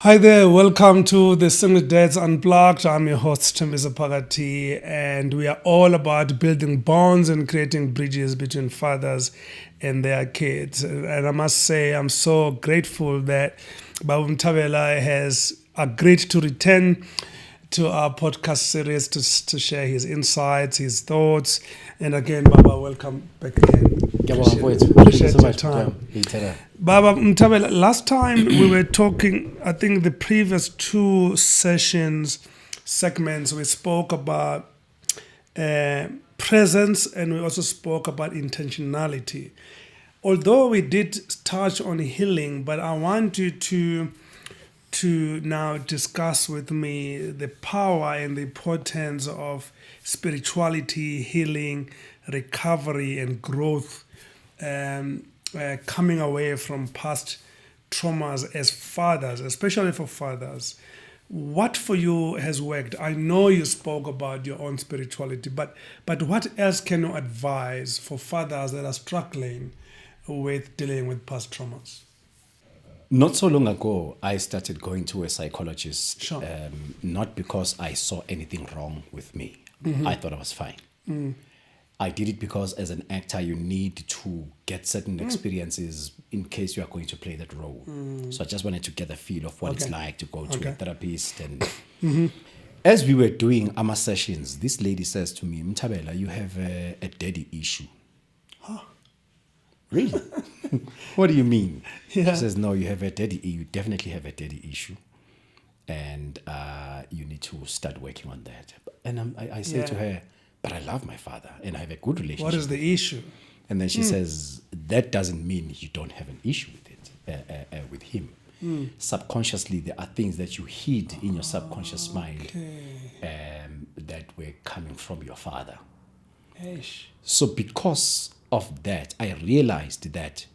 Hi there, welcome to the Single Dads Unplugged. I'm your host, Muzi Mthabela, and we are all about building bonds and creating bridges between fathers and their kids. And I must say, I'm so grateful that Muzi Mthabela has agreed to return to our podcast series to share his insights, his thoughts. And again, Baba, welcome back again. Appreciate your time. Baba Mthabela, last time we were talking, I think the previous two segments, we spoke about presence and we also spoke about intentionality. Although we did touch on healing, but I want you to now discuss with me the power and the importance of spirituality, healing, recovery, and growth, coming away from past traumas as fathers, especially for fathers. What for you has worked? I know you spoke about your own spirituality, but what else can you advise for fathers that are struggling with dealing with past traumas? Not so long ago, I started going to a psychologist, Sure. Not because I saw anything wrong with me. I thought I was fine. I did it because as an actor, you need to get certain experiences in case you are going to play that role. So I just wanted to get a feel of what it's like to go to a therapist. And as we were doing our sessions, this lady says to me, "Mthabela, you have a daddy issue." Really? What do you mean? Yeah. She says, "No, you definitely have a daddy issue. And you need to start working on that." And I say to her, "But I love my father and I have a good relationship." What is the issue? And then she says, "That doesn't mean you don't have an issue with it, with him. Subconsciously, there are things that you hid in your subconscious mind that were coming from your father." Eish. So because of that, I realized that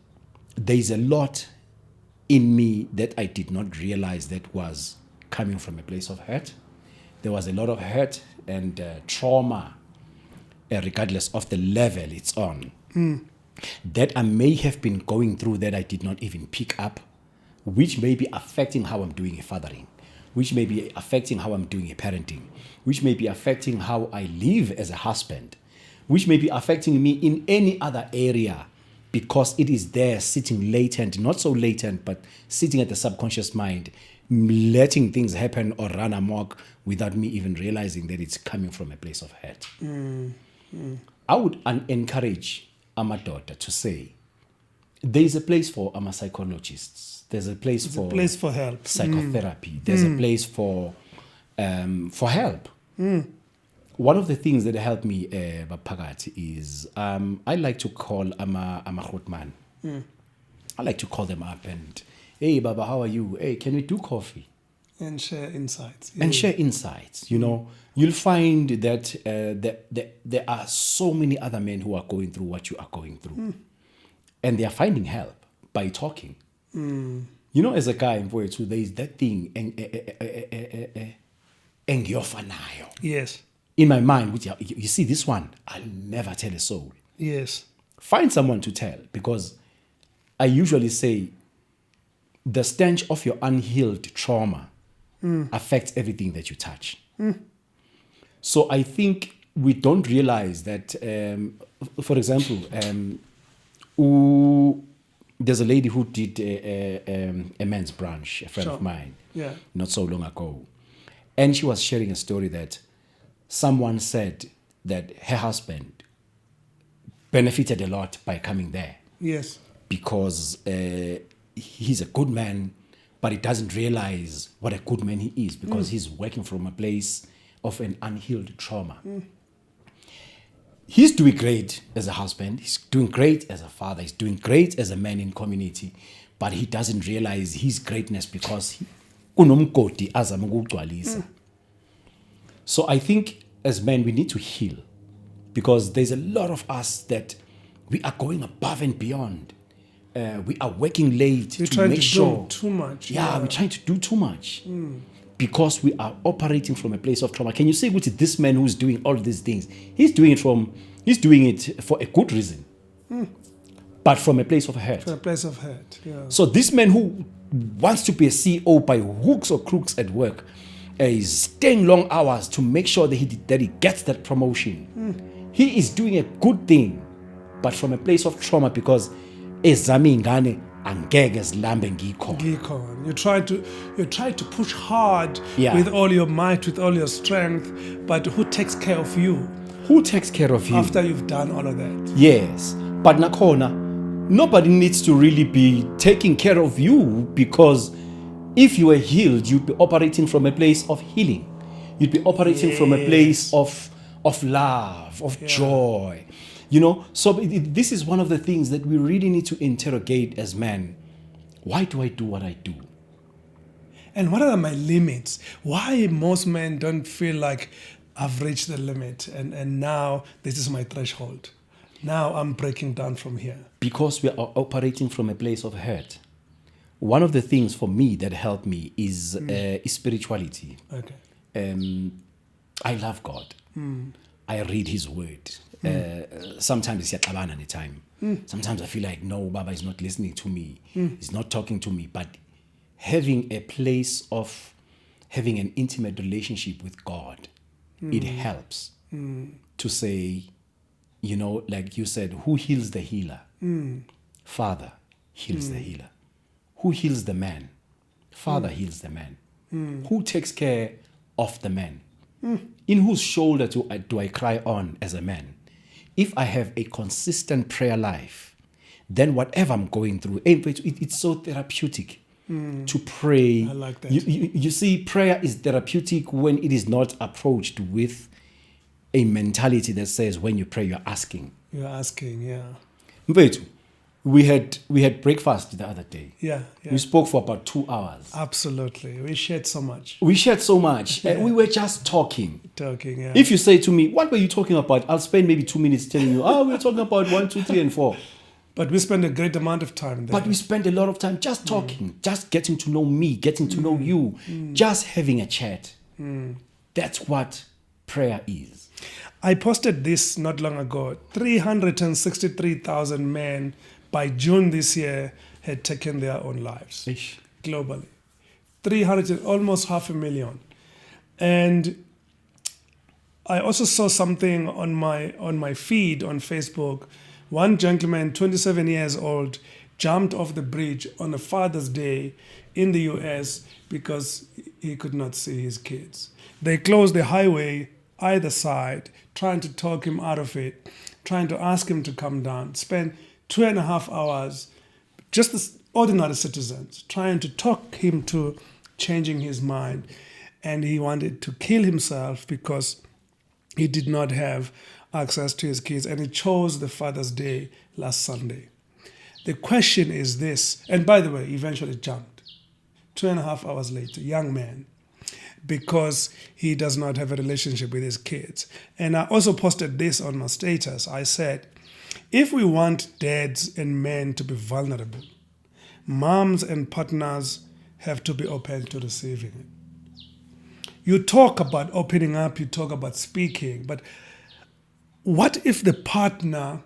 there is a lot in me that I did not realize that was coming from a place of hurt. There was a lot of hurt and trauma, regardless of the level it's on, that I may have been going through that I did not even pick up, which may be affecting how I'm doing a fathering, which may be affecting how I'm doing a parenting, which may be affecting how I live as a husband, which may be affecting me in any other area, because it is there sitting latent, not so latent, but sitting at the subconscious mind, letting things happen or run amok without me even realizing that it's coming from a place of hurt. I would encourage Amadoda to say, there is a place for psychologists. There's a place for help. Psychotherapy. There's a place for help. One of the things that helped me, Bapagati, is I like to call ama Khotman. I like to call them up and, "Hey, Baba, how are you? Hey, can we do coffee?" And share insights. And share insights. You know, you'll find that there are so many other men who are going through what you are going through. And they are finding help by talking. You know, as a guy in Poetry, there is that thing, engiyofanayo. Yes. In my mind, which you see this one, I'll never tell a soul. Yes. Find someone to tell, because I usually say the stench of your unhealed trauma affects everything that you touch. So I think we don't realize that, for example, there's a lady who did a men's brunch, a friend of mine, not so long ago. And she was sharing a story that someone said that her husband benefited a lot by coming there. Yes. Because he's a good man, but he doesn't realize what a good man he is, because he's working from a place of an unhealed trauma. He's doing great as a husband. He's doing great as a father. He's doing great as a man in community, but he doesn't realize his greatness because kunomgodi azama ukugcwalisa. So I think as men, we need to heal, because there's a lot of us that we are going above and beyond. We are working late to make sure. Do too much. Yeah, we're trying to do too much because we are operating from a place of trauma. Can you say, which this man who's doing all these things, he's doing it for a good reason, but from a place of hurt. From a place of hurt. Yeah. So this man who wants to be a CEO by hooks or crooks at work, is staying long hours to make sure that he gets that promotion. He is doing a good thing, but from a place of trauma, because ezami ingane angeke zilambe ngikhona. You try to push hard Yeah. with all your might, with all your strength, but who takes care of you Who takes care of you? after you've done all of that? Yes, but nakhona, nobody needs to really be taking care of you, because if you were healed, you'd be operating from a place of healing. You'd be operating from a place of love, of joy. You know, so this is one of the things that we really need to interrogate as men. Why do I do what I do? And what are my limits? Why most men don't feel like I've reached the limit and now this is my threshold. Now I'm breaking down from here. Because we are operating from a place of hurt. One of the things for me that helped me is spirituality. Okay. I love God. I read His Word. Sometimes it's at time. Sometimes I feel like, no, Baba is not listening to me. He's not talking to me. But having a place of having an intimate relationship with God, it helps to say, you know, like you said, who heals the healer? Father heals the healer. Who heals the man? Father heals the man. Who takes care of the man? In whose shoulder do I cry on as a man? If I have a consistent prayer life, then whatever I'm going through, it's so therapeutic to pray. I like that. You see, prayer is therapeutic when it is not approached with a mentality that says when you pray, you're asking. You're asking, yeah. Mfethu, we had breakfast the other day. Yeah. We spoke for about 2 hours. Absolutely. We shared so much. And we were just talking. Yeah. If you say to me, what were you talking about? I'll spend maybe 2 minutes telling you, we were talking about 1, 2, 3, and 4. But we spend a great amount of time there. But we spend a lot of time just talking, just getting to know me, getting to know you, just having a chat. That's what prayer is. I posted this not long ago. 363,000 men by June this year had taken their own lives globally. 300, almost 500,000. And I also saw something on my feed on Facebook. One gentleman, 27 years old, jumped off the bridge on a Father's Day in the US because he could not see his kids. They closed the highway either side, trying to talk him out of it, trying to ask him to come down. Spent 2.5 hours, just as ordinary citizens, trying to talk him to changing his mind. And he wanted to kill himself because he did not have access to his kids, and he chose the Father's Day last Sunday. The question is this, and by the way, he eventually jumped 2.5 hours later, young man, because he does not have a relationship with his kids. And I also posted this on my status. I said, if we want dads and men to be vulnerable, moms and partners have to be open to receiving it. You talk about opening up, you talk about speaking, but what if the partner,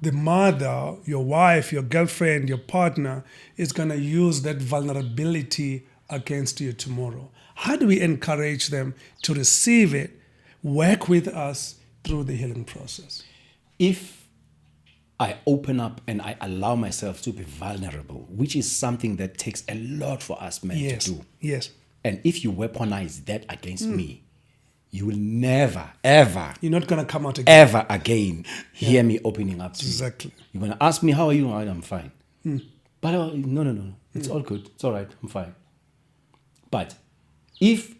the mother, your wife, your girlfriend, your partner is going to use that vulnerability against you tomorrow? How do we encourage them to receive it, work with us through the healing process? If I open up and I allow myself to be vulnerable, which is something that takes a lot for us men to do. Yes. And if you weaponize that against me, you will never, ever, you're not going to come out again. Ever again hear me opening up to exactly. you. You're going to ask me, how are you? I'm fine. But no. It's all good. It's all right. I'm fine. But if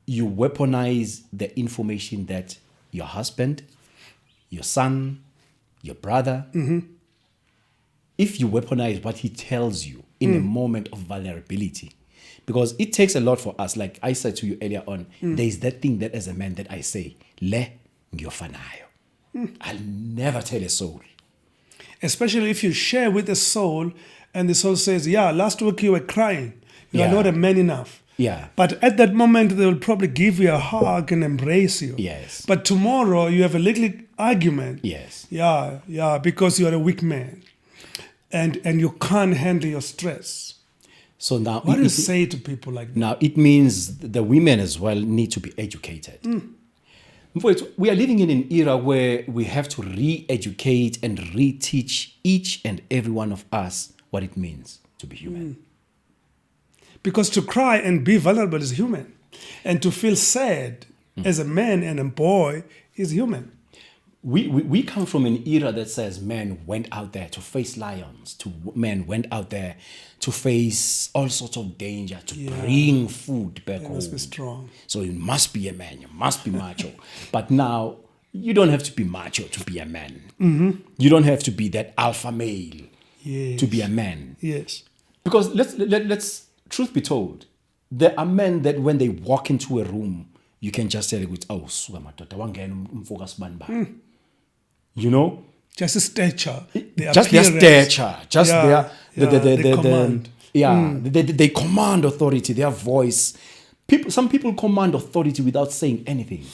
you weaponize the information that your husband, your son, your brother, if you weaponize what he tells you in a moment of vulnerability, because it takes a lot for us, like I said to you earlier on, there is that thing that as a man that I say, le ngiyofanayo. I'll never tell a soul. Especially if you share with the soul and the soul says, yeah, last week you were crying. You are not a man enough. Yeah. But at that moment, they will probably give you a hug and embrace you. Yes. But tomorrow, you have a little argument. Yes. Yeah, because you are a weak man. And you can't handle your stress. So now, What do you say to people like that? now it means the women as well need to be educated. Mfowethu, we are living in an era where we have to re-educate and reteach each and every one of us what it means to be human. Because to cry and be vulnerable is human. And to feel sad as a man and a boy is human. We come from an era that says men went out there to face lions, men went out there to face all sorts of danger, to bring food back home. Must be strong. So you must be a man, you must be macho. But now, you don't have to be macho to be a man. You don't have to be that alpha male to be a man. Yes. Because let's truth be told, there are men that when they walk into a room, you can just tell it, oh, suka madoda, wangena umfowabo kasibani bani. You know? Just a stature. Just their stature. Just they command. They command authority, their voice. Some people command authority without saying anything.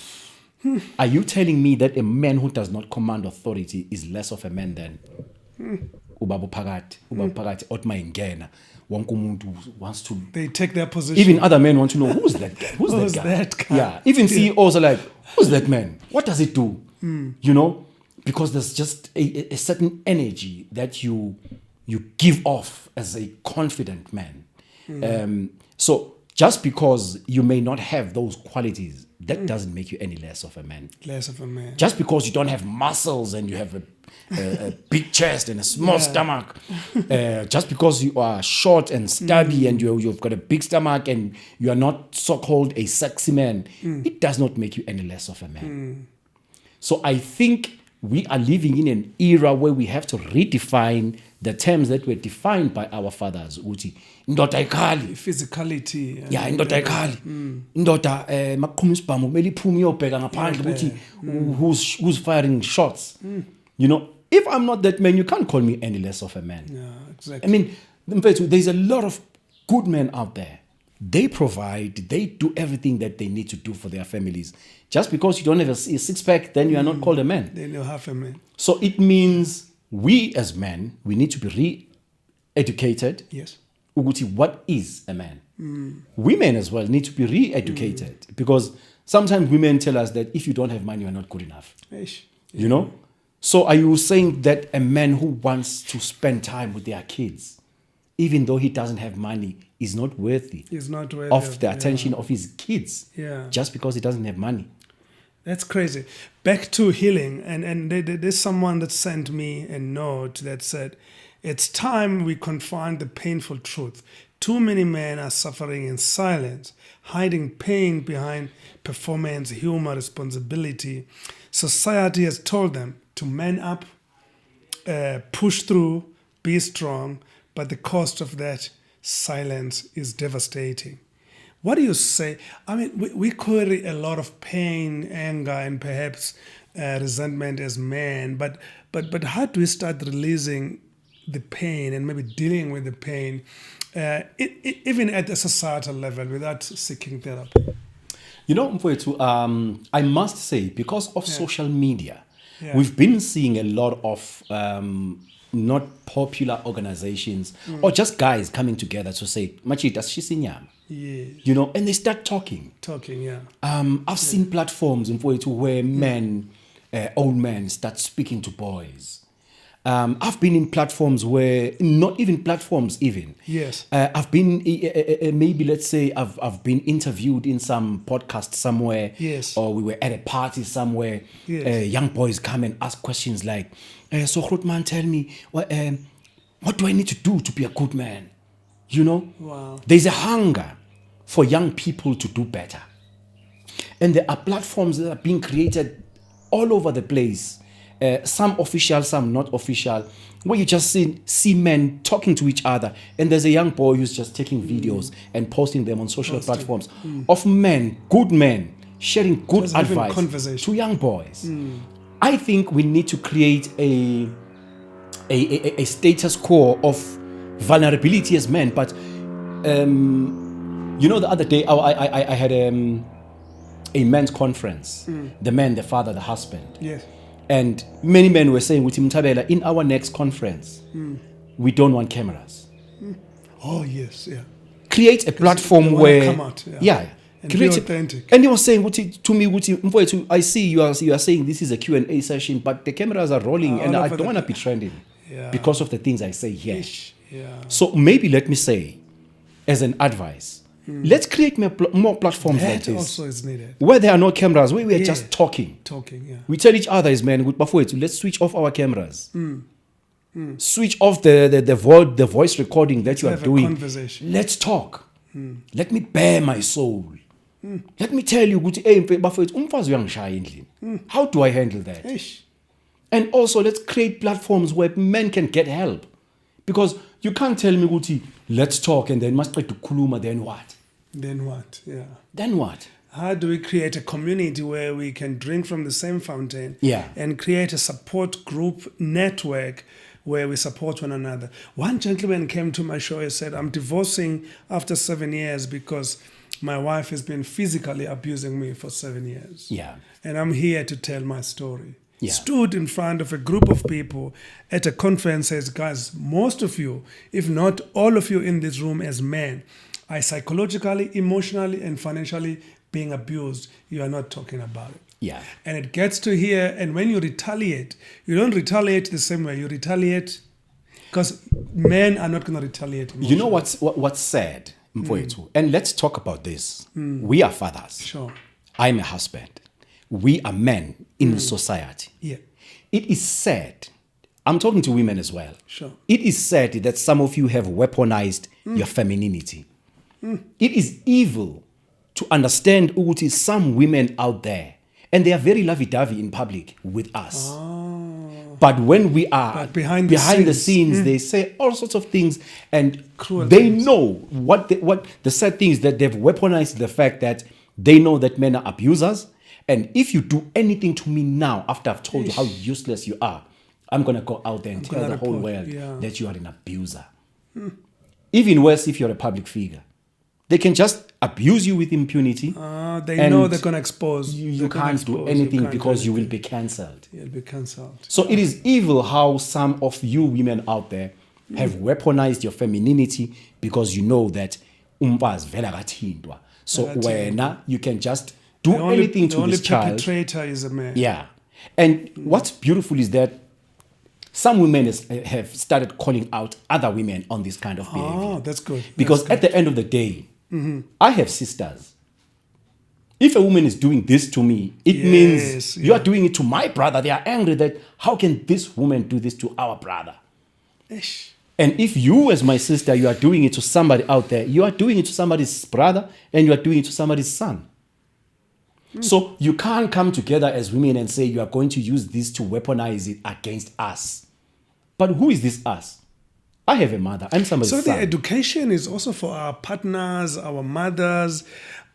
Are you telling me that a man who does not command authority is less of a man than ubaba phakathi othma ingena wonke umuntu wants to? They take their position. Even other men want to know, who's that guy? Who's that guy? Yeah. Even CEOs are like, who's that man? What does it do? You know? Because there's just a certain energy that you give off as a confident man. So just because you may not have those qualities, that doesn't make you any less of a man. Less of a man. Just because you don't have muscles and you have a big chest and a small stomach, just because you are short and stubby and you've got a big stomach and you are not so-called a sexy man, it does not make you any less of a man. So I think we are living in an era where we have to redefine the terms that were defined by our fathers. Indoda ayikhali. Physicality. Yeah, indoda ayikhali. Indoda makuqhuma isibhamu kumele iphume iyobheka ngaphandle ukuthi who's firing shots. You know, if I'm not that man, you can't call me any less of a man. Yeah, exactly. I mean, there's a lot of good men out there. They provide, they do everything that they need to do for their families. Just because you don't have a six-pack, then you are not called a man. Then you're half a man. So it means we as men, we need to be re-educated. Yes. Uguti, what is a man? Women as well need to be re-educated. Because sometimes women tell us that if you don't have money, you're not good enough. You know? So are you saying that a man who wants to spend time with their kids, even though he doesn't have money, is not worthy, of the attention of his kids just because he doesn't have money? That's crazy. Back to healing, and there's someone that sent me a note that said, it's time we confront the painful truth. Too many men are suffering in silence, hiding pain behind performance, humor, responsibility. Society has told them to man up, push through, be strong, but the cost of that silence is devastating. What do you say? I mean, we carry a lot of pain, anger, and perhaps resentment as men, but how do we start releasing the pain and maybe dealing with the pain, even at a societal level, without seeking therapy? You know, Mfowethu, I must say, because of social media, we've been seeing a lot of not popular organizations or just guys coming together to say, Machita, shisinyama. You know, and they start talking. I've seen platforms where men, old men, start speaking to boys. I've been in platforms where, not even platforms even. Yes. I've been, maybe let's say I've been interviewed in some podcast somewhere. Yes. Or we were at a party somewhere. Yes. Young boys come and ask questions like, so Grootman, tell me, what do I need to do to be a good man? You know? Wow. There's a hunger for young people to do better. And there are platforms that are being created all over the place. Some official, some not official, where you just see men talking to each other. And there's a young boy who's just taking videos and posting them on social platforms of men, good men, sharing good just advice to young boys. I think we need to create a status quo of vulnerability as men. But you know, the other day I had a men's conference. The man, the father, the husband. Yes. And many men were saying, Muzi Mthabela, in our next conference, we don't want cameras. Oh, yes, yeah. create a platform they wanna where come out, yeah, and be create authentic. And he was saying to me, Mfowethu, I see you are saying this is a Q&A session, but the cameras are rolling and all I over don't the want to be trending Yeah. because of the things I say here. Yeah. So maybe let me say, as an advice, let's create more platforms like That this, also is needed. where there are no cameras, where we are Yeah. just talking. Yeah. We tell each other, man, let's switch off our cameras. Switch off the voice recording that you are have a doing. conversation. Let's talk. Let me bare my soul. Let me tell you, hey, Bafowethu, umfazi uyangishaya endlini. How do I handle that? Eish. And also, let's create platforms where men can get help. Because you can't tell me, Guti, let's talk, and then must try to kuluma, then what? Then what? Yeah. Then what? How do we create a community where we can drink from the same fountain Yeah. and create a support group network where we support one another? One gentleman came to my show and said, I'm divorcing after 7 years because my wife has been physically abusing me for 7 years. Yeah. And I'm here to tell my story. Yeah. Stood in front of a group of people at a conference, says, guys, most of you, if not all of you in this room as men, are psychologically, emotionally, and financially being abused. You are not talking about it. Yeah. And it gets to here, and when you retaliate, you don't retaliate the same way. You retaliate because men are not going to retaliate emotionally. You know what's sad, Mfowethu? And let's talk about this. We are fathers. Sure. I'm a husband. We are men in society. Yeah. It is sad. I'm talking to women as well. Sure. It is sad that some of you have weaponized your femininity. It is evil to understand Uguti, some women out there, and they are very lovey-dovey in public with us. But when we are But behind the the scenes, they say all sorts of things, and Cruel they things. know what the sad thing is, that they've weaponized the fact that they know that men are abusers, and if you do anything to me now after I've told you how useless you are, I'm gonna go out there and tell gonna the whole report, world that you are an abuser. Even worse if you're a public figure. They can just abuse you with impunity. They and know they're going to expose. You They're gonna can't do expose, anything can't do because you will anything. be cancelled. You'll be cancelled. So it is evil how some of you women out there have weaponized your femininity because you know that umfazi vele akathintwa. So wena, you can just do anything to this The child. only perpetrator is a man. Yeah. And what's beautiful is that some women have started calling out other women on this kind of behavior. Oh, that's good. Because at the end of the day, I have sisters. If a woman is doing this to me, it means you are doing it to my brother. They are angry that how can this woman do this to our brother? Ish. And if you, as my sister, you are doing it to somebody out there, you are doing it to somebody's brother and you are doing it to somebody's son. So you can't come together as women and say you are going to use this to weaponize it against us. But who is this us? I have a mother. I'm somebody's So son. the education is also for our partners, our mothers,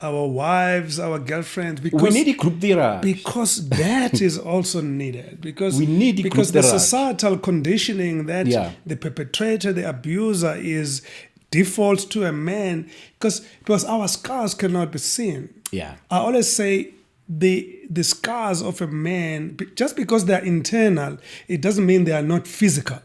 our wives, our girlfriends. Because We need a group there. Because that is also needed. Because We need the because the group there. societal conditioning that the perpetrator, the abuser, is default to a man. Because our scars cannot be seen. Yeah. I always say the scars of a man, just because they're internal, it doesn't mean they are not physical.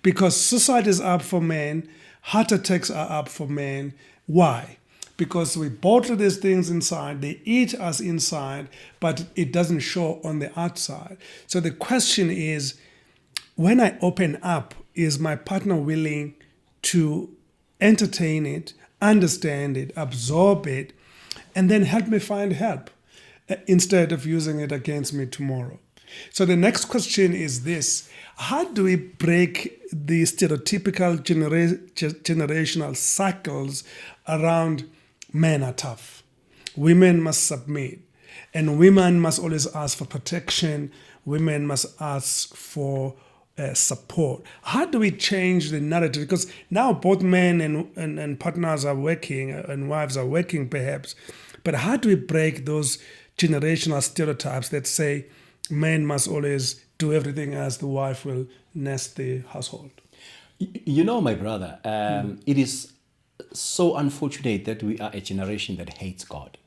Because suicide is up for men, heart attacks are up for men. Why? Because we bottle these things inside, they eat us inside, but it doesn't show on the outside. So the question is, when I open up, is my partner willing to entertain it, understand it, absorb it, and then help me find help instead of using it against me tomorrow? So the next question is this: how do we break the stereotypical generational cycles around men are tough, women must submit, and women must always ask for protection, women must ask for support? How do we change the narrative? Because now both men and partners are working and wives are working perhaps, but how do we break those generational stereotypes that say men must always do everything as the wife will nest the household? You know, my brother, it is so unfortunate that we are a generation that hates God.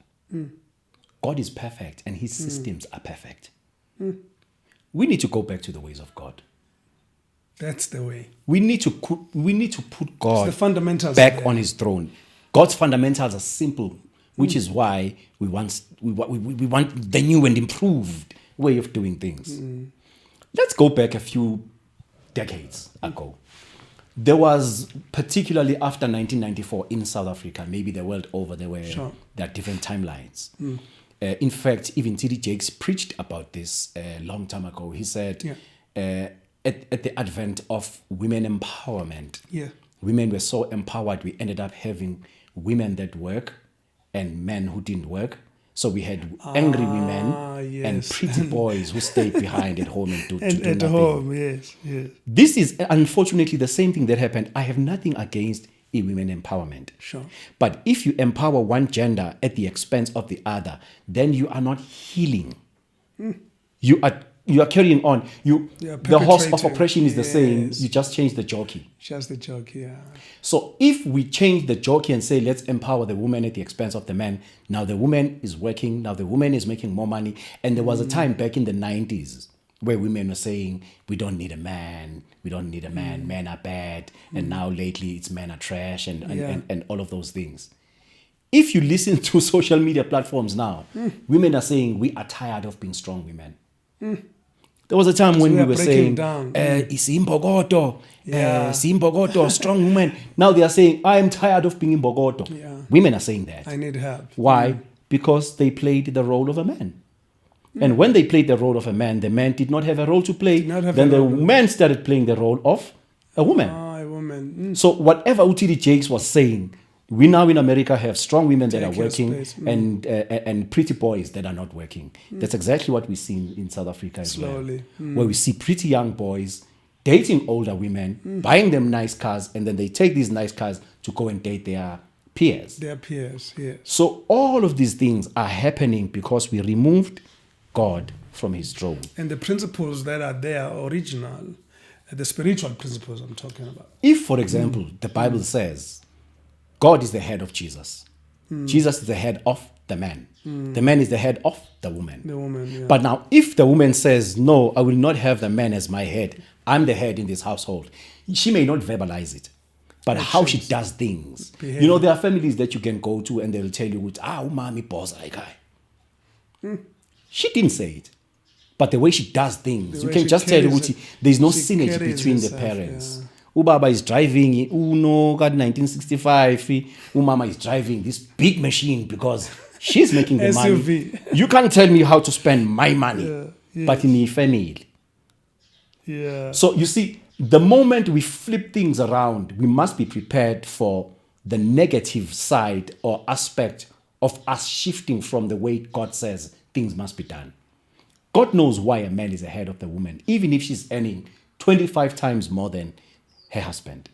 God is perfect and his systems are perfect. We need to go back to the ways of God. That's the way. We need to put God The fundamentals back are there. on his throne. God's fundamentals are simple, which is why we want the new and improved way of doing things. Let's go back a few decades ago. There was, particularly after 1994 in South Africa, maybe the world over, there are different timelines. In fact, even T.D. Jakes preached about this a long time ago. He said, at the advent of women empowerment, women were so empowered, we ended up having women that work and men who didn't work. So we had angry women and pretty boys who stayed behind at home and do nothing. Home, yes. This is unfortunately the same thing that happened. I have nothing against women empowerment. Sure. But if you empower one gender at the expense of the other, then you are not healing. You are carrying on. The horse of oppression is the same. You just change the jockey. Just the jockey, yeah. So if we change the jockey and say, let's empower the woman at the expense of the man, now the woman is working, now the woman is making more money. And there was a time back in the 90s where women were saying, we don't need a man, men are bad. And now lately it's men are trash and all of those things. If you listen to social media platforms now, women are saying, we are tired of being strong women. There was a time when we were saying, Simbogoto, strong woman. Now they are saying, I am tired of being Imbogoto. Yeah. Women are saying that. I need help. Why? Because they played the role of a man. And when they played the role of a man, the man did not have a role to play. Then the man started playing the role of a woman. A woman. So whatever Utidi Jakes was saying, we now in America have strong women that are working and pretty boys that are not working. That's exactly what we see in South Africa as well. Where we see pretty young boys dating older women, buying them nice cars, and then they take these nice cars to go and date their peers. Their peers, yes. So all of these things are happening because we removed God from his throne. And the principles that are there, original, the spiritual principles I'm talking about. If, for example, the Bible says, God is the head of Jesus. Jesus is the head of the man. The man is the head of the woman. The woman, yeah. But now, if the woman says, no, I will not have the man as my head, I'm the head in this household, she may not verbalize it. But how she does things. Behavior. You know, there are families that you can go to and they'll tell you, umami boss like I. She didn't say it. But the way she does things, you can just tell there's no synergy between the parents. Yeah. Ubaba is driving, Uno got 1965, Umama is driving this big machine because she's making the SUV. money. You can't tell me how to spend my money, but in a family. Yeah. So you see, the moment we flip things around, we must be prepared for the negative side or aspect of us shifting from the way God says things must be done. God knows why a man is ahead of the woman, even if she's earning 25 times more than her husband.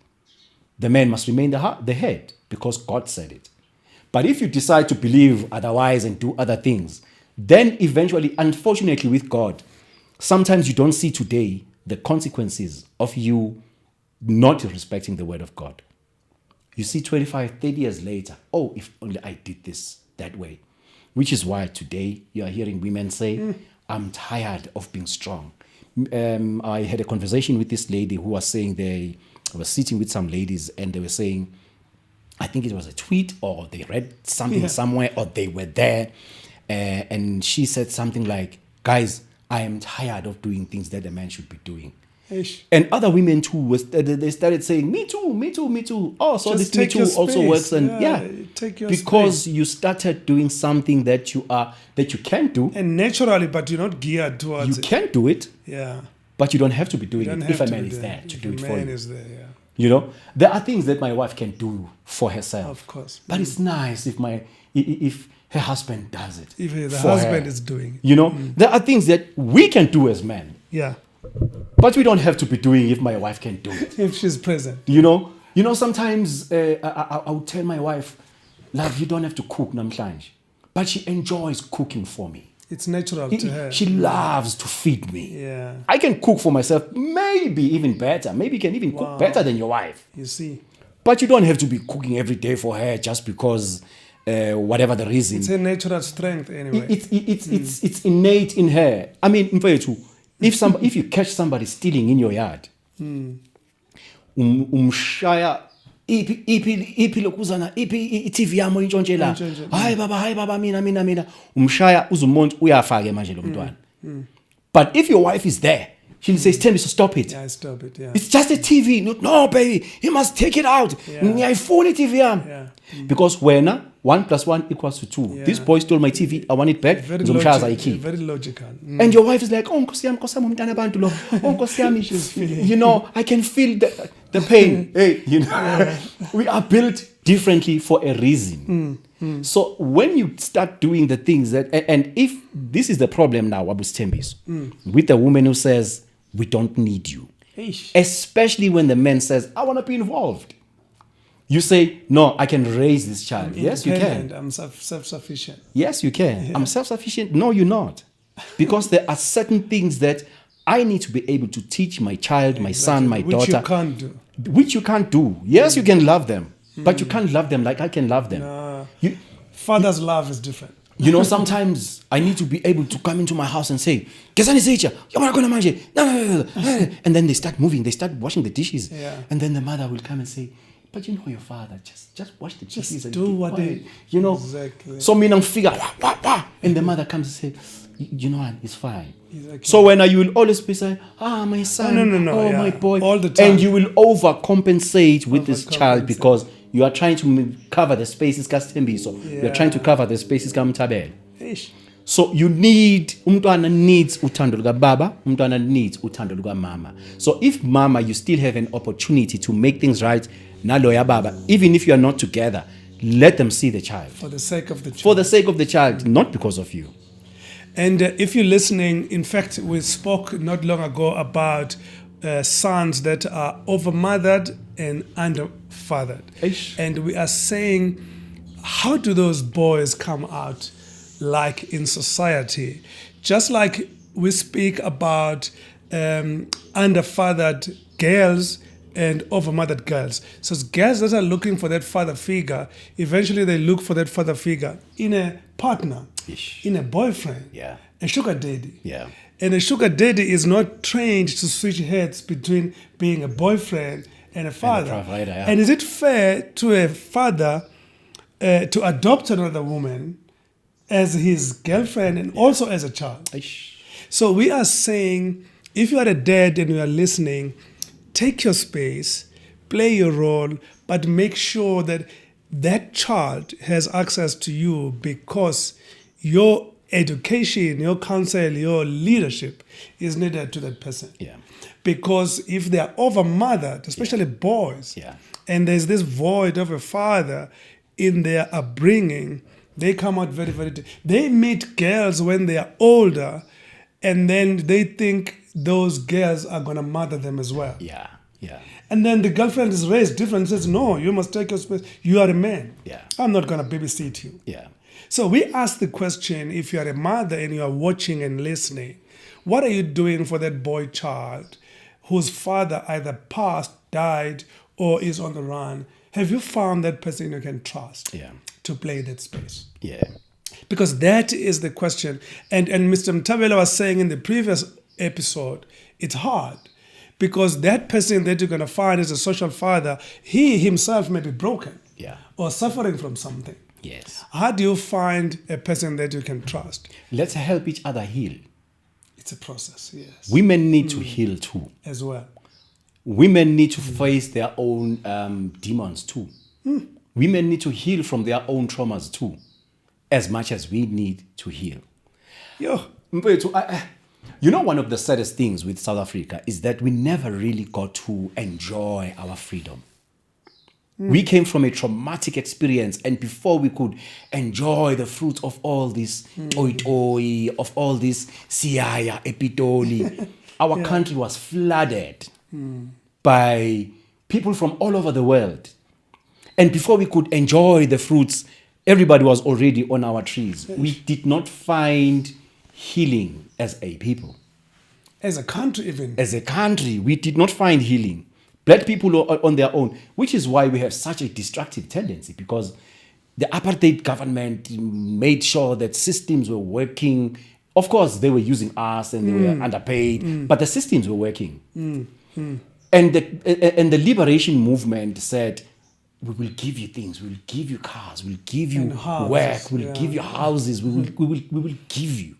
The man must remain the head because God said it. But if you decide to believe otherwise and do other things, then eventually, unfortunately with God, sometimes you don't see today the consequences of you not respecting the word of God. You see 25, 30 years later, if only I did this that way. Which is why today you are hearing women say, I'm tired of being strong. I had a conversation with this lady who was saying I was sitting with some ladies and they were saying, I think it was a tweet or they read something somewhere or they were there. And she said something like, guys, I am tired of doing things that a man should be doing. Ish. And other women too, they started saying, me too. Oh, so just this me too also works. And take your because space. You started doing something that you can do. And naturally, but you're not geared towards it. You can do it. Yeah. But you don't have to be doing it if a man is there to do it for you. Man is there, yeah. You know, there are things that my wife can do for herself. Of course. But it's nice if her husband does it. If the husband is doing it. You know, there are things that we can do as men. Yeah. But we don't have to be doing if my wife can do it. If she's present. You know, sometimes I would tell my wife, love, you don't have to cook namhlanje. But she enjoys cooking for me. It's natural to her. She loves to feed me. Yeah. I can cook for myself, maybe even better. Maybe you can even cook better than your wife. You see. But you don't have to be cooking every day for her just because whatever the reason. It's a natural strength anyway. It's innate in her. I mean, if you catch somebody stealing in your yard, Umshaya iphi lokuzana iphi iTV yami intshontshe la. Hayi baba mina. Umshaya uzumuntu uyafake manje lo mntwana. But if your wife is there, she'll say, "Tell me to stop it. Yeah, stop it. Yeah. It's just a TV. No, baby, you must take it out. Ngiyayifuna iTV yami." Yeah. Because when 1 + 1 = 2. Yeah. This boy stole my TV. I want it back. Very Ngizomshaza logical. ikhiphe. Very logical. And your wife is like, "Oh, Nkosi yami umntana abantu lo. Oh, Nkosi yami." You know, I can feel the pain. Hey, you know, we are built differently for a reason. So when you start doing the things that, and if this is the problem now, Abu Stembis, with a woman who says, "We don't need you," especially when the man says, "I want to be involved." You say, "No, I can raise this child." Yes, you can. I'm self-sufficient. Yes, you can. I'm self-sufficient. No, you're not. Because there are certain things that I need to be able to teach my child, my son, my daughter. Which you can't do. Which you can't do. Yes, you can love them. But you can't love them like I can love them. Father's love is different. You know, sometimes I need to be able to come into my house and say, "Gezani Zicha, no. And then they start moving, they start washing the dishes. Yeah. And then the mother will come and say, "But you know your father, just wash the dishes Just and do keep what quiet." they... You know, Exactly. so me figure, wah. And the mother comes and say, "You know what, it's fine." Exactly. So when you will always be saying, "My son, No, my boy," all the time. and you will overcompensate with this child because you are trying to cover the spaces Kastembi. So you are trying to cover the spaces Mthabela. So you need, umntwana needs uthando luka baba, umntwana needs uthando luka mama. So if mama, you still have an opportunity to make things right, naloya baba, even if you are not together, let them see the child. For the sake of the child. For the sake of the child, not because of you. And if you're listening, in fact, we spoke not long ago about sons that are overmothered and underfathered. And we are saying, how do those boys come out like in society? Just like we speak about underfathered girls and overmothered girls. So it's girls that are looking for that father figure, eventually they look for that father figure in a partner, in a boyfriend, a sugar daddy. And a sugar daddy is not trained to switch heads between being a boyfriend and a father. And a provider, And is it fair to a father to adopt another woman as his girlfriend and also as a child? So we are saying, if you are a dad and you are listening, take your space, play your role, but make sure that that child has access to you, because your education, your counsel, your leadership is needed to that person. Because if they are overmothered, especially boys, and there's this void of a father in their upbringing, they come out very, very... They meet girls when they are older, and then they think those girls are going to mother them as well. And then the girlfriend is raised different, says, "No, you must take your space. You are a man. I'm not going to babysit you." So we ask the question, if you are a mother and you are watching and listening, what are you doing for that boy child whose father either passed, died, or is on the run? Have you found that person you can trust to play that space? Because that is the question. And Mr. Mthabela was saying in the previous episode, it's hard. Because that person that you're going to find as a social father, he himself may be broken or suffering from something. How do you find a person that you can trust? Let's help each other heal. It's a process, yes. Women need to heal too. As well. Women need to face their own demons too. Women need to heal from their own traumas too, as much as we need to heal. You know, one of the saddest things with South Africa is that we never really got to enjoy our freedom. We came from a traumatic experience, and before we could enjoy the fruits of all this toy, of all this siaya, epitoli, our country was flooded by people from all over the world. And before we could enjoy the fruits, everybody was already on our trees. We did not find healing as a people. As a country even. As a country, we did not find healing. Black people are on their own, which is why we have such a destructive tendency, because the apartheid government made sure that systems were working. Of course, they were using us and they were underpaid, but the systems were working. And the liberation movement said, we will give you things, we will give you cars, we'll give you And houses, work, we'll give you houses, we will give you.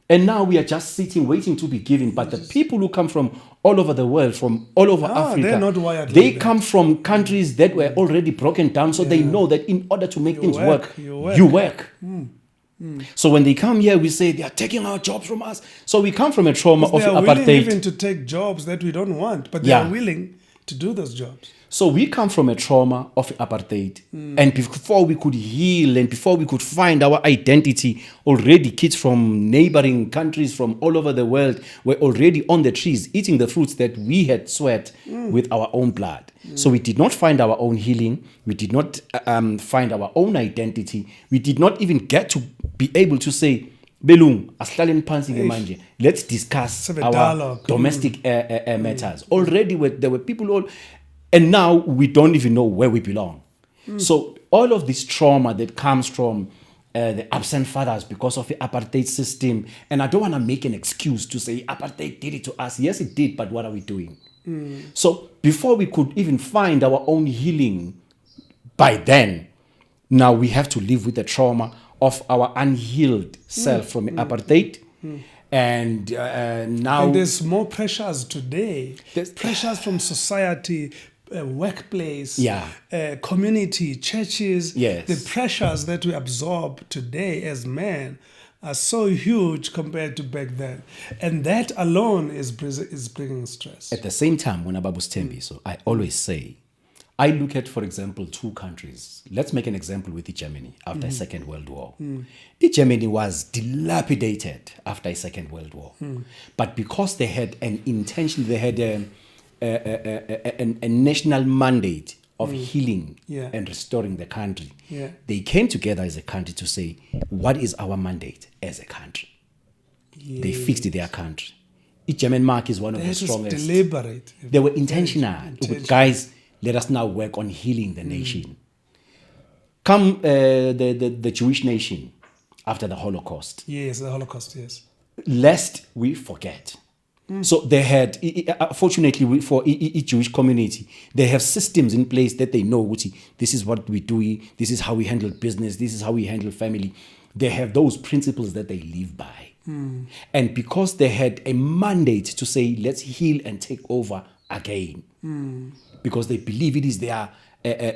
And now we are just sitting, waiting to be given. But the people who come from all over the world, from all over Africa, they're not wired they like come from countries that were already broken down. So they know that in order to make things work, you work. So when they come here, we say they are taking our jobs from us. So we come from a trauma of They are willing apartheid. even to take jobs that we don't want, but they are willing to do those jobs. So we come from a trauma of apartheid. And before we could heal and before we could find our identity, already kids from neighboring countries from all over the world were already on the trees eating the fruits that we had sweat with our own blood. So we did not find our own healing. We did not find our own identity. We did not even get to be able to say, Belung, ashlalen phansi ke manje. Let's discuss Have a our dialogue. domestic matters. Already there were people all, and now we don't even know where we belong. So all of this trauma that comes from the absent fathers because of the apartheid system, and I don't want to make an excuse to say apartheid did it to us. Yes, it did, but what are we doing? So before we could even find our own healing, by then, now we have to live with the trauma of our unhealed self from apartheid. And now... And there's more pressures today. There's pressures from society, workplace, community, churches. Yes. The pressures that we absorb today as men are so huge compared to back then. And that alone is bringing stress. At the same time, when Ababu Stembi, so I always say, I look at, for example, two countries. Let's make an example with Germany after the Second World War. Germany was dilapidated after the Second World War. But because they had an intention, they had a national mandate of healing and restoring the country. They came together as a country to say, what is our mandate as a country? They fixed their country. The German mark is one of the strongest. Deliberate. They were intentional. Guys, let us now work on healing the nation. Come the Jewish nation after the Holocaust. Yes, the Holocaust, yes. Lest we forget. So they had, fortunately for each Jewish community, they have systems in place that they know, this is what we do, this is how we handle business, this is how we handle family. They have those principles that they live by. And because they had a mandate to say, let's heal and take over again, because they believe it is their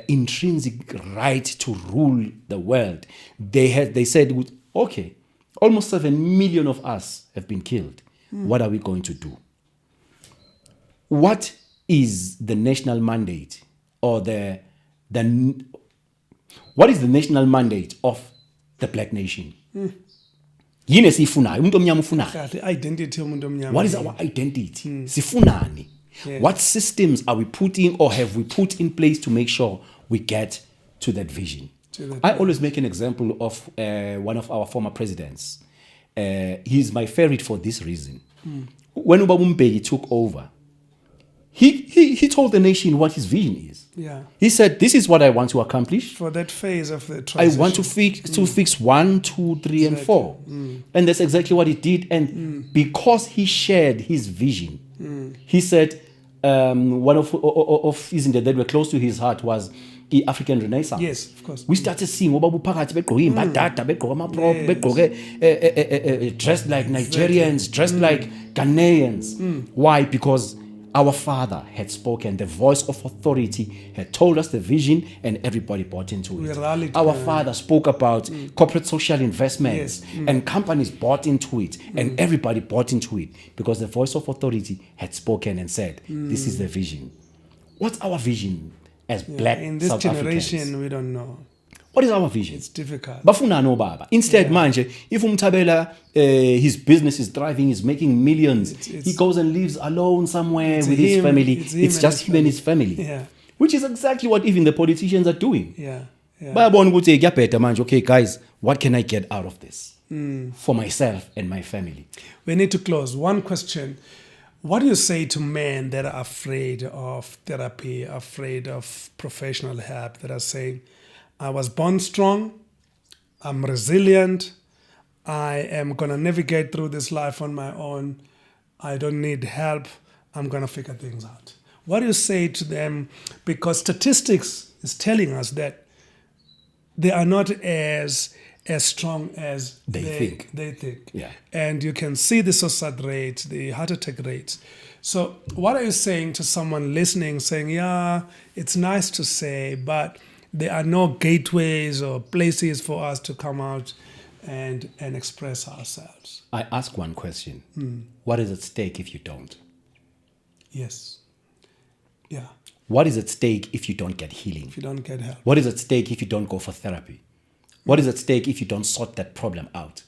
intrinsic right to rule the world, they said, okay, almost 7 million of us have been killed. What are we going to do? What is the national mandate, or what is the national mandate of the black nation? Identity yomuntu omnyama. What is our identity? Sifunani? What systems are we putting or have we put in place to make sure we get to that vision? I always make an example of one of our former presidents. He's my favorite for this reason. When Ubaba Mbeki took over, he told the nation what his vision is. He said, this is what I want to accomplish. For that phase of the transition. I want to fix 1, 2, 3, and 4. And that's exactly what he did. And because he shared his vision, he said, one of his that were close to his heart was the African Renaissance. Yes, of course. We started seeing dressed like Nigerians, dressed like Ghanaians. Why? Because our father had spoken, the voice of authority had told us the vision, and everybody bought into it. Our father spoke about corporate social investments, and companies bought into it, and everybody bought into it because the voice of authority had spoken and said, this is the vision. What's our vision as black in this South generation? Africans? We don't know. What is our vision? It's difficult. Bafuna no baba. Instead, manje, if Mthabela, his business is thriving, he's making millions, he goes and lives alone somewhere with his family. It's just him and his family. Which is exactly what even the politicians are doing. Okay, guys, what can I get out of this for myself and my family? We need to close. One question. What do you say to men that are afraid of therapy, afraid of professional help, that are saying, I was born strong, I'm resilient, I am going to navigate through this life on my own, I don't need help, I'm going to figure things out? What do you say to them? Because statistics is telling us that they are not as strong as They think. They think. Yeah. And you can see the suicide rates, the heart attack rates. So what are you saying to someone listening, saying, yeah, it's nice to say, but there are no gateways or places for us to come out and express ourselves? I ask one question. What is at stake if you don't? Yes. Yeah. What is at stake if you don't get healing? If you don't get help. What is at stake if you don't go for therapy? What is at stake if you don't sort that problem out?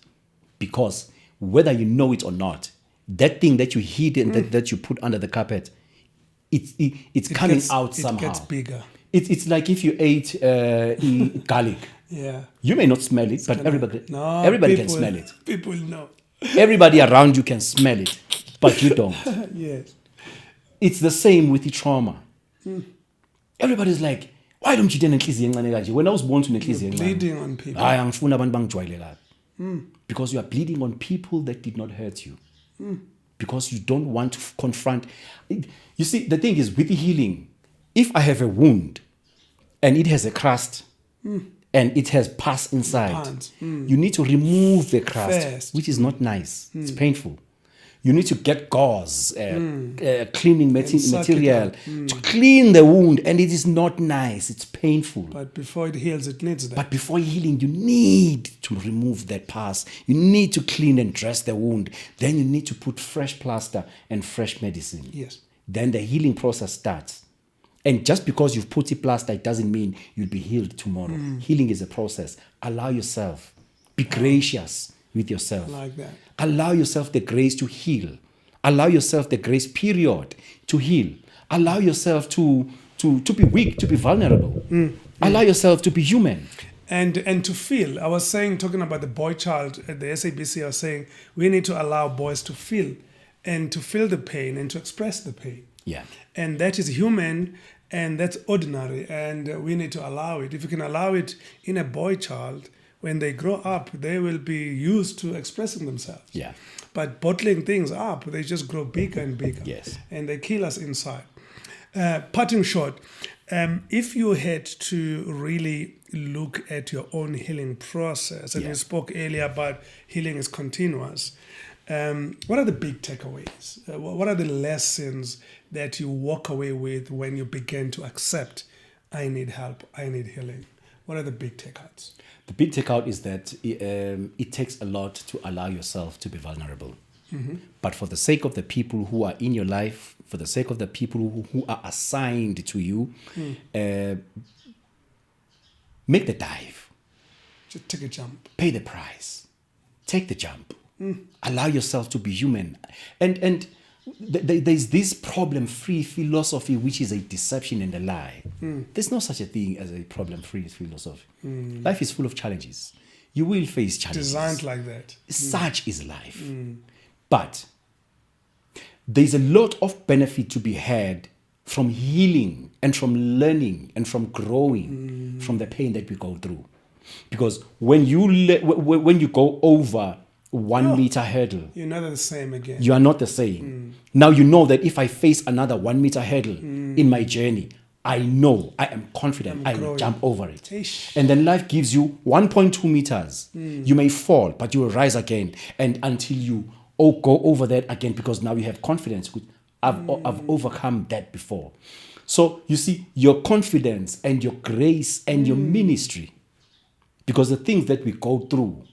Because whether you know it or not, that thing that you hid and that you put under the carpet, it's coming out somehow. It gets bigger. It's like if you ate garlic. Yeah. You may not smell it, but everybody can smell it. People know. Everybody around you can smell it, but you don't. Yes. It's the same with the trauma. Everybody's like, why don't you do nenhliziyo encane kanje? When I was born to nenhliziyo encane. Bleeding on people. Hayi angifuni abantu bangijwayele kabi. Because you are bleeding on people that did not hurt you. Because you don't want to confront. You see, the thing is with the healing, if I have a wound and it has a crust and it has pus inside, you need to remove the crust, First. which is not nice. It's painful. You need to get gauze, cleaning material to clean the wound, and it is not nice. It's painful. But before it heals, it needs that. But before healing, you need to remove that pus. You need to clean and dress the wound. Then you need to put fresh plaster and fresh medicine. Yes. Then the healing process starts. And just because you've put a plaster, it doesn't mean you'll be healed tomorrow. Healing is a process. Allow yourself. Be gracious with yourself. Like that. Allow yourself the grace to heal. Allow yourself the grace period to heal. Allow yourself to be weak, to be vulnerable. Allow yourself to be human. And to feel. I was saying, talking about the boy child at the SABC, I was saying we need to allow boys to feel and to feel the pain and to express the pain. Yeah. And that is human and that's ordinary and we need to allow it. If you can allow it in a boy child, when they grow up, they will be used to expressing themselves. Yeah. But bottling things up, they just grow bigger and bigger. Yes. And they kill us inside. Parting short, if you had to really look at your own healing process, and you spoke earlier about healing is continuous, what are the big takeaways? What are the lessons that you walk away with when you begin to accept, I need help, I need healing? What are the big takeouts? The big takeout is that it takes a lot to allow yourself to be vulnerable. But for the sake of the people who are in your life, for the sake of the people who are assigned to you, make the dive. Just take a jump. Pay the price. Take the jump. Allow yourself to be human. And there's this problem-free philosophy, which is a deception and a lie. There's no such a thing as a problem-free philosophy. Life is full of challenges. You will face challenges. Designed like that. Such is life. But there's a lot of benefit to be had from healing and from learning and from growing from the pain that we go through. Because when you go over 1 meter hurdle, You're not the same again. you are not the same. Now you know that if I face another 1 meter hurdle in my journey, I know, I am confident, I will jump over it. Eish. And then life gives you 1.2 meters. You may fall, but you will rise again. And until you go over that again, because now you have confidence. I've overcome that before. So you see, your confidence and your grace and your ministry, because the things that we go through,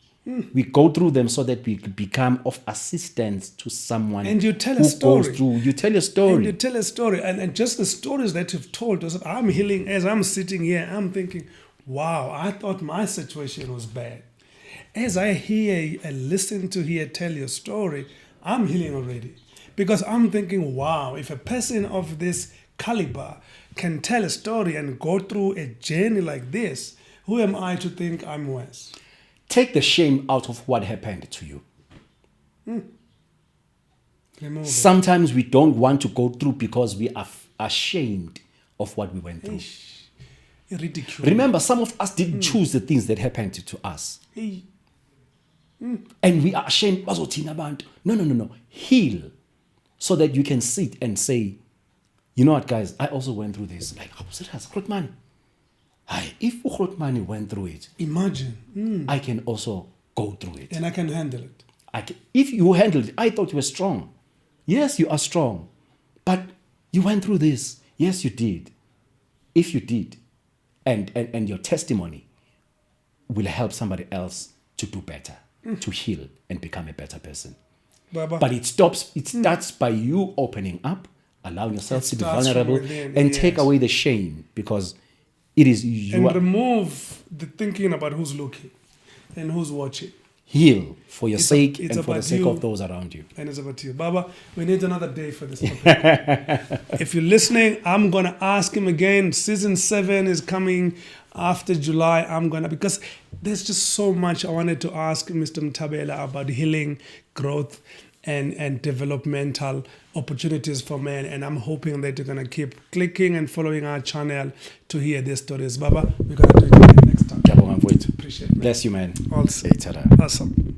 we go through them so that we become of assistance to someone. And you tell a who story. Goes through. You tell a story. And you tell a story. And just the stories that you've told us, I'm healing. As I'm sitting here, I'm thinking, wow, I thought my situation was bad. As I hear and listen to hear tell your story, I'm healing already. Because I'm thinking, wow, if a person of this caliber can tell a story and go through a journey like this, who am I to think I'm worse? Take the shame out of what happened to you. Remove it. Sometimes we don't want to go through because we are ashamed of what we went through. Ridicule. Remember, some of us didn't choose the things that happened to us. Hey. And we are ashamed. No. Heal so that you can sit and say, You know what, guys? I also went through this. Like, how was it as Grootman? If Grootman went through it, Imagine. I can also go through it. And I can handle it. If you handled it, I thought you were strong. Yes, you are strong. But you went through this. Yes, you did. If you did, and your testimony will help somebody else to do better, to heal and become a better person. Baba. But it starts by you opening up, allowing yourself to be vulnerable, within, and yes. take away the shame, because it is you And remove the thinking about who's looking and who's watching. heal for your It's sake it's and for the about sake you. of those around you. And it's about you. Baba, we need another day for this topic. If you're listening, I'm going to ask him again. Season 7 is coming after July. Because there's just so much I wanted to ask Mr. Mthabela about healing, growth, and developmental opportunities for men. And I'm hoping that you're going to keep clicking and following our channel to hear these stories. Baba, we're going to do it again next time. Appreciate Appreciate it, man. Bless you, man. Awesome. Hey, ta-da. Awesome.